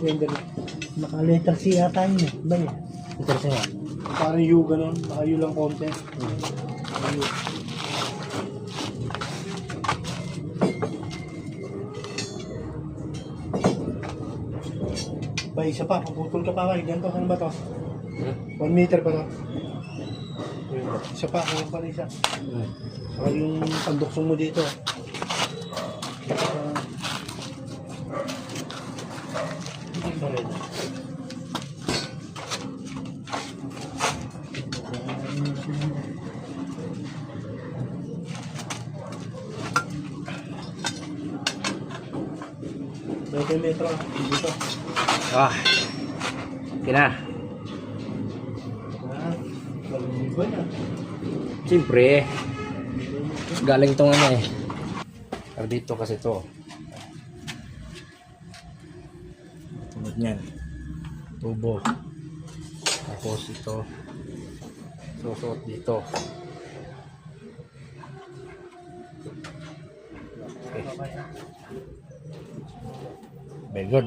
Depende na. Naka-letter C yata yun eh. Ba yun? Letter C nga. Parang U ganun. Baka U lang konti. U. Ba, isa pa. Puputol ka pa kayo. Ganito. Ano ba to? 1 meter pa to. Isa pa. Kaya pa isa. Saka yung pagduksong mo dito. Metro dito. Ah. Okay na. Iba na. Siyempre. Galing tong ano eh. Pero dito kasi to. Tulad niyan. Tubo. Tapos ito. Susuot dito. Okay. Very good.